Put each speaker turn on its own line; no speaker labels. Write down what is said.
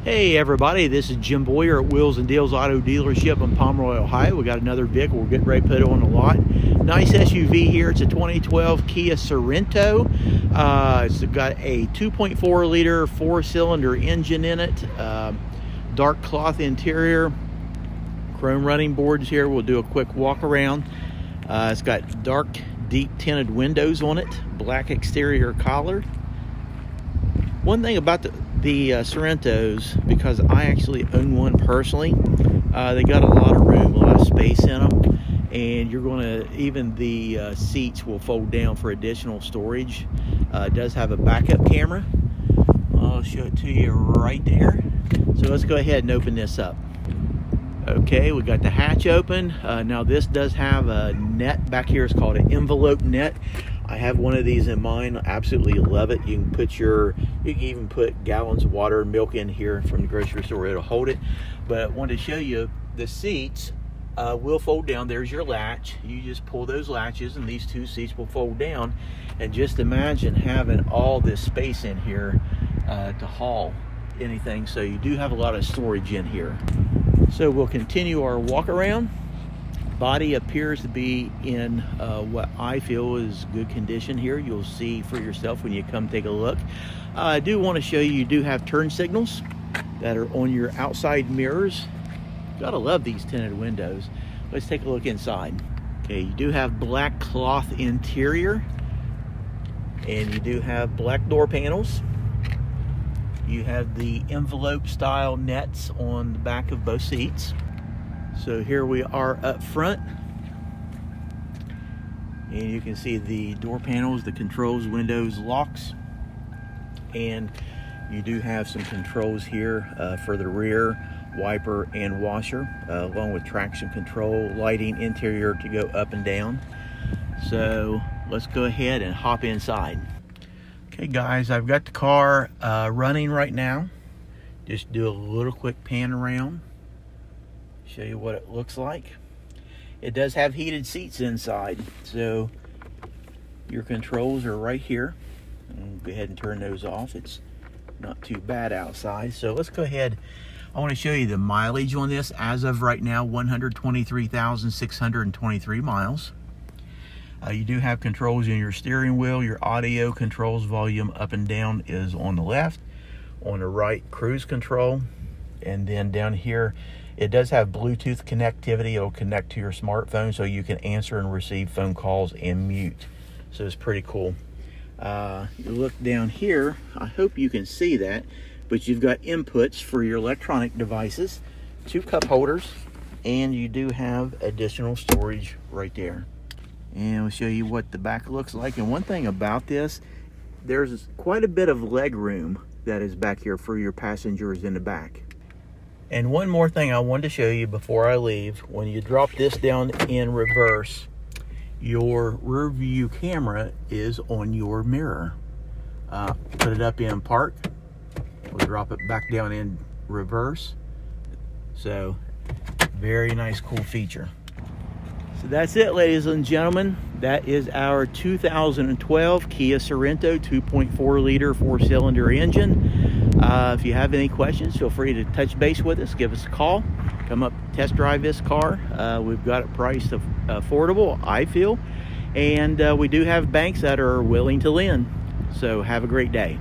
Hey everybody, this is Jim Boyer at Wheels and Deals Auto Dealership in Pomeroy, Ohio. We got another vehicle we're getting ready to put on the lot. Nice SUV here. It's a 2012 Kia Sorento. It's got a 2.4 liter 4-cylinder engine in it. Dark cloth interior. Chrome running boards here. We'll do a quick walk around. It's got dark, deep tinted windows on it. Black exterior collar. One thing about the Sorentos, because I actually own one personally, they got a lot of room, a lot of space in them, and you're going to, even the seats will fold down for additional storage. It does have a backup camera. I'll show it to you right there. So let's go ahead and open this up. Okay, we got the hatch open. Now this does have a net back here. It's called an envelope net. I have one of these in mine. I absolutely love it. You can even put gallons of water and milk in here from the grocery store. It'll hold it. But I wanted to show you the seats will fold down. There's your latch. You just pull those latches and these two seats will fold down. And just imagine having all this space in here to haul anything. So you do have a lot of storage in here. So we'll continue our walk around. Body appears to be in what I feel is good condition here. You'll see for yourself when you come take a look. I do want to show you do have turn signals that are on your outside mirrors. Gotta love these tinted windows. Let's take a look inside. Okay, you do have black cloth interior, and you do have black door panels. You have the envelope style nets on the back of both seats. So here we are up front, and you can see the door panels, the controls, windows, locks, and you do have some controls here for the rear wiper and washer, along with traction control, lighting, interior to go up and down. So let's go ahead and hop inside. Okay guys, I've got the car running right now. Just do a little quick pan around. Show you what it looks like. It does have heated seats inside, so your controls are right here. I'll go ahead and turn those off. It's not too bad outside. So let's go ahead. I want to show you the mileage on this. As of right now, 123,623 miles. You do have controls in your steering wheel. Your audio controls, volume up and down is on the left. On the right, cruise control. And then down here, it does have Bluetooth connectivity. It'll connect to your smartphone so you can answer and receive phone calls and mute. So it's pretty cool. You look down here, I hope you can see that, but you've got inputs for your electronic devices, 2 cup holders, and you do have additional storage right there. And we'll show you what the back looks like. And one thing about this, there's quite a bit of leg room that is back here for your passengers in the back. And one more thing I wanted to show you before I leave. When you drop this down in reverse, your rear view camera is on your mirror. Put it up in park. We'll drop it back down in reverse. So, very nice, cool feature. So that's it, ladies and gentlemen. That is our 2012 Kia Sorento 2.4 liter 4-cylinder engine. If you have any questions, feel free to touch base with us. Give us a call. Come up, test drive this car. We've got it priced affordable, I feel. And we do have banks that are willing to lend. So have a great day.